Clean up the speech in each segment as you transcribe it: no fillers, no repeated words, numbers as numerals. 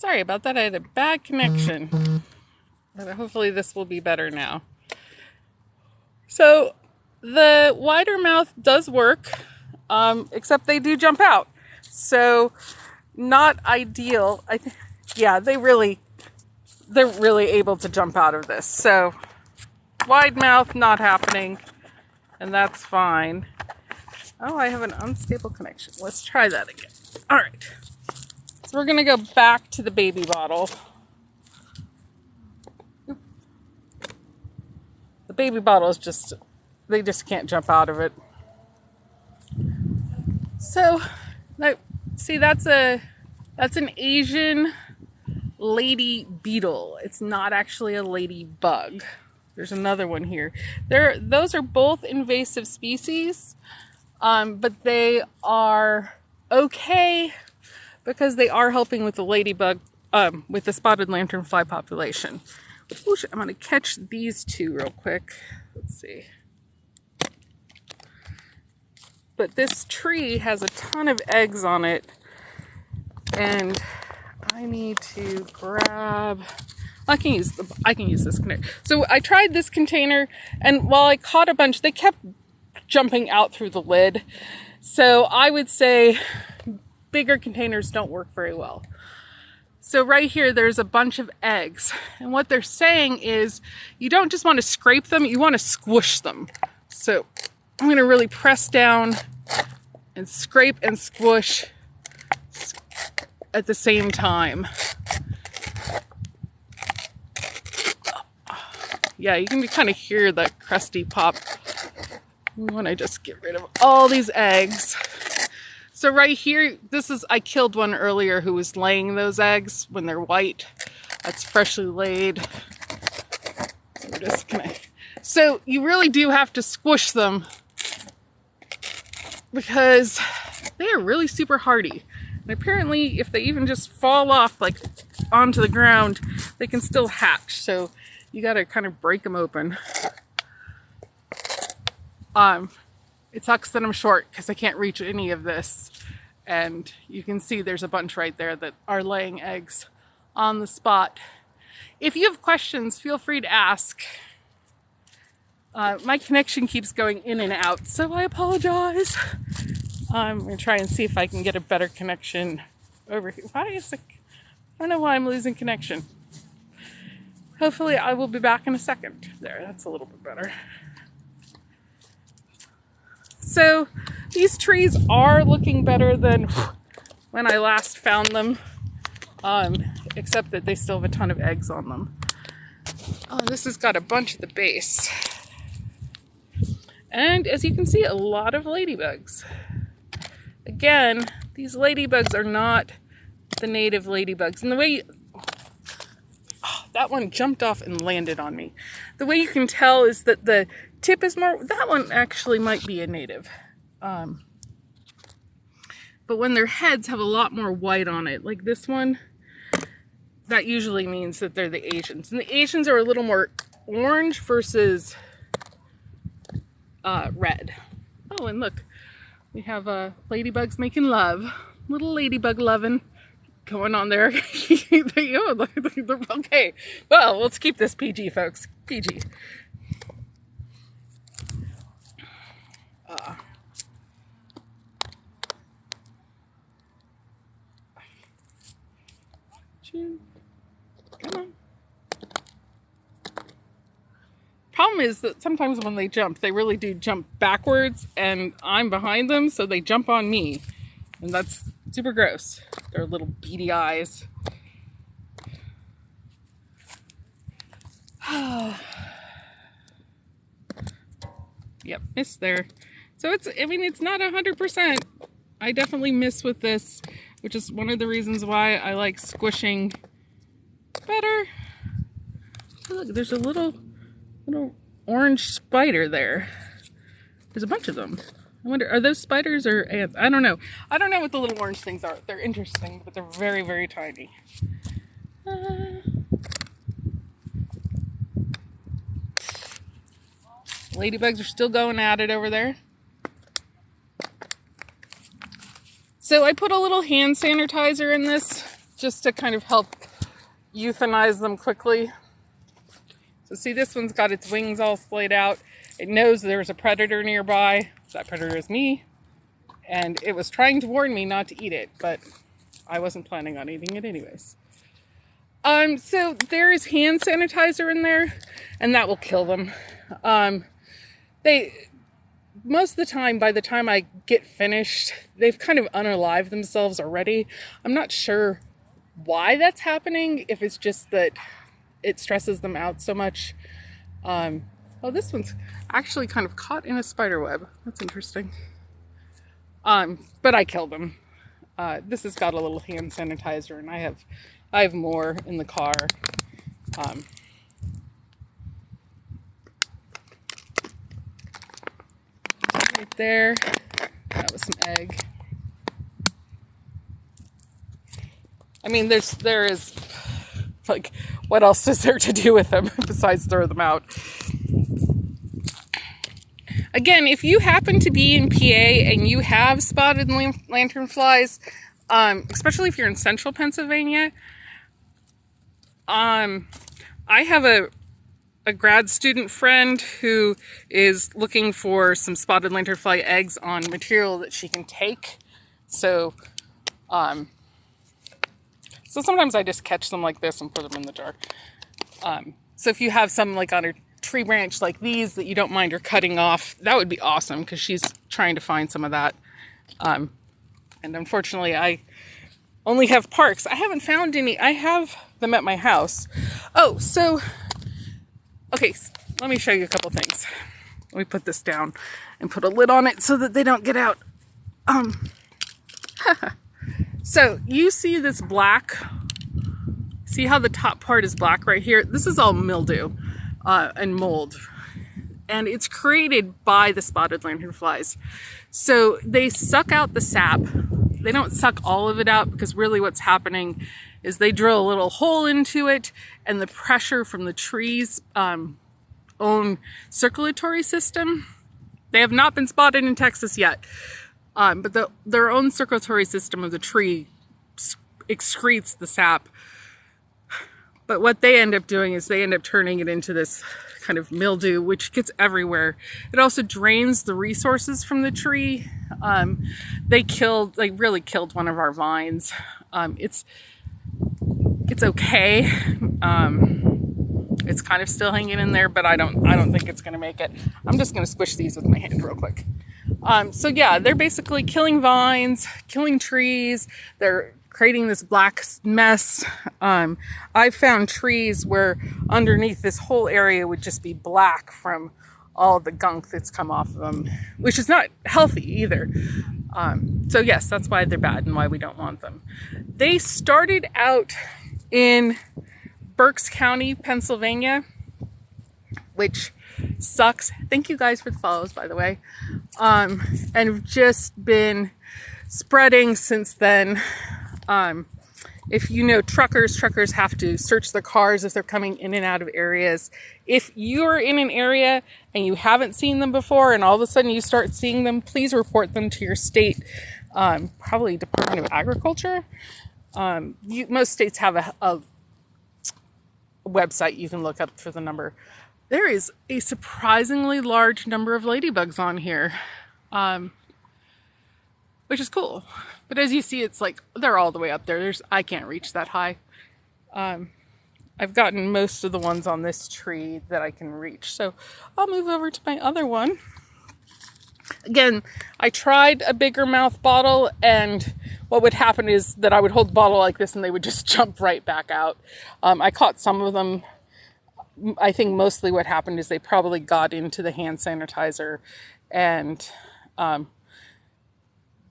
Sorry about that. I had a bad connection. But hopefully this will be better now. So the wider mouth does work, except they do jump out. So not ideal. Yeah, they're really able to jump out of this. So wide mouth not happening, and that's fine. Oh, I have an unstable connection. Let's try that again. All right. So we're going to go back to the baby bottle. The baby bottle is they just can't jump out of it. So, see, that's an Asian lady beetle. It's not actually a ladybug. There's another one here. Those are both invasive species, but they are okay because they are helping with the ladybug, with the spotted lanternfly population. Ooh, I'm going to catch these two real quick. Let's see. But this tree has a ton of eggs on it, and I need to grab... I can use this container. So I tried this container, and while I caught a bunch, they kept jumping out through the lid. So I would say bigger containers don't work very well. So right here, there's a bunch of eggs. And what they're saying is you don't just want to scrape them, you want to squish them. So I'm going to really press down and scrape and squish at the same time. Yeah, you can kind of hear the crusty pop. We want to just get rid of all these eggs. So right here, I killed one earlier who was laying those eggs when they're white. That's freshly laid. So you really do have to squish them because they are really super hardy. And apparently, if they even just fall off like onto the ground, they can still hatch. So you got to kind of break them open. It sucks that I'm short because I can't reach any of this. And you can see there's a bunch right there that are laying eggs on the spot. If you have questions, feel free to ask. My connection keeps going in and out, so I apologize. I'm going to try and see if I can get a better connection over here. I don't know why I'm losing connection. Hopefully I will be back in a second. There, that's a little bit better. So these trees are looking better than when I last found them, except that they still have a ton of eggs on them. Oh, this has got a bunch at the base. And as you can see, a lot of ladybugs. Again, these ladybugs are not the native ladybugs. And the way that one jumped off and landed on me. The way you can tell is that the tip is more... That one actually might be a native. But when their heads have a lot more white on it, like this one, that usually means that they're the Asians. And the Asians are a little more orange versus red. Oh, and look, we have ladybugs making love. Little ladybug loving going on there. Okay, well, let's keep this PG, folks. PG. Come on. Problem is that sometimes when they jump, they really do jump backwards, and I'm behind them, so they jump on me. And that's super gross. Their little beady eyes. Yep, miss there. So it's not 100%. I definitely miss with this, which is one of the reasons why I like squishing better. Oh, look, there's a little orange spider there. There's a bunch of them. I wonder, are those spiders or ants? I don't know. I don't know what the little orange things are. They're interesting, but they're very, very tiny. Ladybugs are still going at it over there. So I put a little hand sanitizer in this just to kind of help euthanize them quickly. So see, this one's got its wings all splayed out. It knows there's a predator nearby. That predator is me. And it was trying to warn me not to eat it, but I wasn't planning on eating it anyways. So there is hand sanitizer in there, and that will kill them. Most of the time, by the time I get finished, they've kind of unalived themselves already. I'm not sure why that's happening, if it's just that it stresses them out so much. Oh, this one's actually kind of caught in a spider web. That's interesting. But I killed them. This has got a little hand sanitizer, and I have more in the car. Right there. That was some egg. I mean, there is, like, what else is there to do with them besides throw them out? Again, if you happen to be in PA and you have spotted lanternflies, especially if you're in central Pennsylvania, I have a grad student friend who is looking for some spotted lanternfly eggs on material that she can take. So sometimes I just catch them like this and put them in the jar. So if you have some like on a tree branch like these that you don't mind her cutting off, that would be awesome, because she's trying to find some of that. And unfortunately, I only have parks. I haven't found any. I have them at my house. Oh, so, okay, let me show you a couple things. Let me put this down and put a lid on it so that they don't get out. So you see this black, see how the top part is black right here? This is all mildew and mold. And it's created by the spotted lanternflies. So they suck out the sap. They don't suck all of it out, because really what's happening is they drill a little hole into it, and the pressure from the tree's own circulatory system. They have not been spotted in Texas yet, but their own circulatory system of the tree excretes the sap. But what they end up doing is they end up turning it into this kind of mildew, which gets everywhere. It also drains the resources from the tree. They really killed one of our vines. It's okay. It's kind of still hanging in there, but I don't think it's going to make it. I'm just going to squish these with my hand real quick. So yeah, they're basically killing vines, killing trees. They're creating this black mess. I've found trees where underneath this whole area would just be black from all the gunk that's come off of them, which is not healthy either. So yes, that's why they're bad and why we don't want them. They started out in Berks County, Pennsylvania, which sucks. Thank you guys for the follows, by the way. And have just been spreading since then. If you know truckers have to search their cars if they're coming in and out of areas. If you're in an area and you haven't seen them before and all of a sudden you start seeing them, please report them to your state, probably Department of Agriculture. Most states have a website you can look up for the number. There is a surprisingly large number of ladybugs on here, which is cool. But as you see, it's like they're all the way up there. I can't reach that high. I've gotten most of the ones on this tree that I can reach. So I'll move over to my other one. Again, I tried a bigger mouth bottle, and what would happen is that I would hold the bottle like this and they would just jump right back out. I caught some of them. I think mostly what happened is they probably got into the hand sanitizer and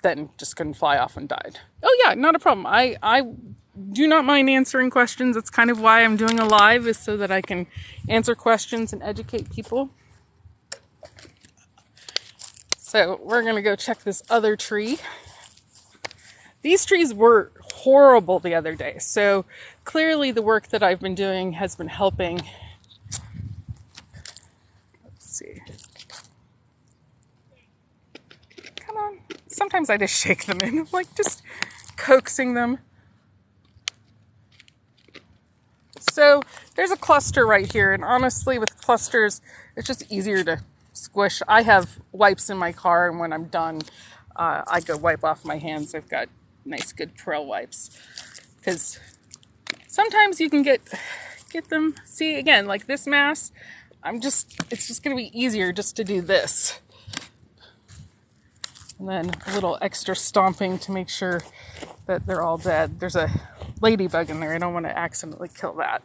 then just couldn't fly off and died. Oh yeah, not a problem. I do not mind answering questions. That's kind of why I'm doing a live, is so that I can answer questions and educate people. So we're going to go check this other tree. These trees were horrible the other day. So clearly the work that I've been doing has been helping. Let's see. Come on. Sometimes I just shake them in, like just coaxing them. So there's a cluster right here, and honestly with clusters, it's just easier to squish. I have wipes in my car, and when I'm done, I go wipe off my hands. I've got nice good Pril wipes, because sometimes you can get them, see again, like this mass, it's just going to be easier just to do this. And then a little extra stomping to make sure that they're all dead. There's a ladybug in there. I don't want to accidentally kill that.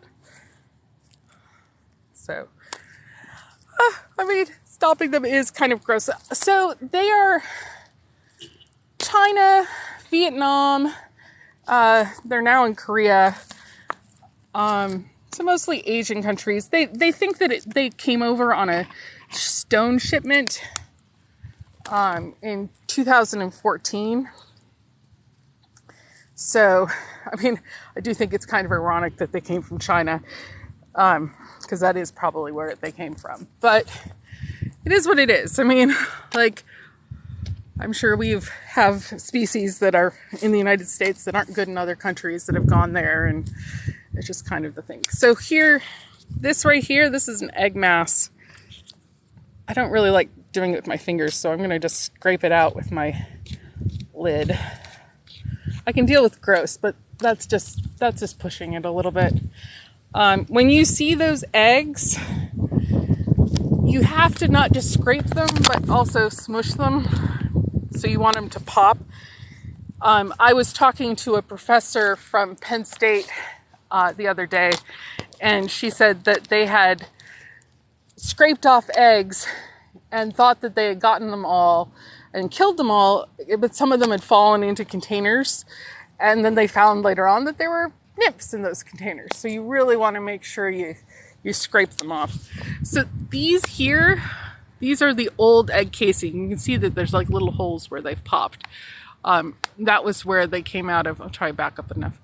So, stopping them is kind of gross. So they are China, Vietnam, they're now in Korea. So mostly Asian countries. They think that they came over on a stone shipment in 2014. So, I do think it's kind of ironic that they came from China, because that is probably where they came from. But it is what it is. I'm sure we have species that are in the United States that aren't good in other countries that have gone there, and it's just kind of the thing. So here, this right here, this is an egg mass. I don't really like doing it with my fingers, so I'm going to just scrape it out with my lid. I can deal with gross, but that's just pushing it a little bit. When you see those eggs, you have to not just scrape them, but also smush them. So you want them to pop. I was talking to a professor from Penn State the other day, and she said that they had scraped off eggs and thought that they had gotten them all and killed them all, but some of them had fallen into containers, and then they found later on that there were nymphs in those containers. So you really want to make sure you scrape them off. So these here, these are the old egg casing. You can see that there's like little holes where they've popped. That was where they came out of. I'll try to back up enough.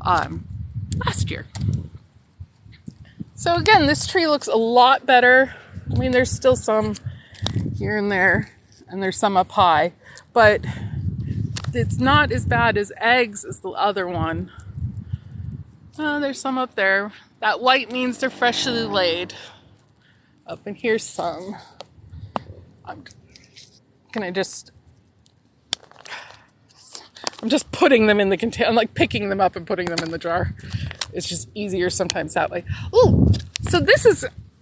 Last year. So again, this tree looks a lot better. There's still some here and there's some up high, but it's not as bad as eggs as the other one. There's some up there. That white means they're freshly laid. Up in here's some. I'm just putting them in the container. I'm like picking them up and putting them in the jar. It's just easier sometimes that way. Oh, so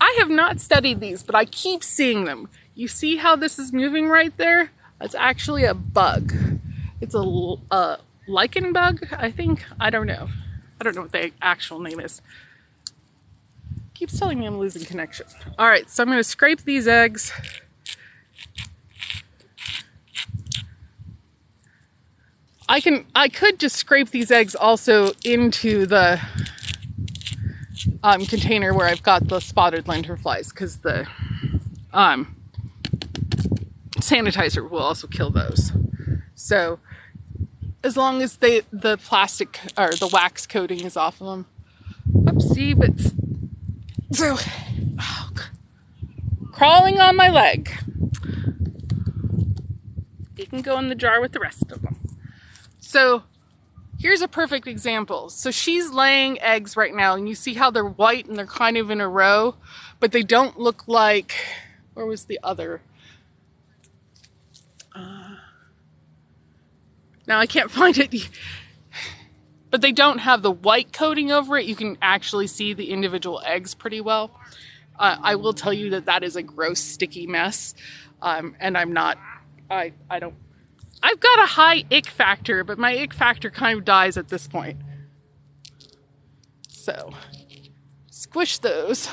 I have not studied these, but I keep seeing them. You see how this is moving right there? That's actually a bug. It's a lichen bug, I think. I don't know. I don't know what the actual name is. Keeps telling me I'm losing connection. All right, so I'm going to scrape these eggs. I could just scrape these eggs also into the container where I've got the spotted lanternflies, because the sanitizer will also kill those. So as long as the plastic or the wax coating is off of them. Oopsie, but so crawling on my leg. It can go in the jar with the rest of them. So here's a perfect example. So she's laying eggs right now, and you see how they're white and they're kind of in a row, but they don't look like, where was the other? Now I can't find it, but they don't have the white coating over it. You can actually see the individual eggs pretty well. I will tell you that is a gross, sticky mess. And I've got a high ick factor, but my ick factor kind of dies at this point. So, squish those.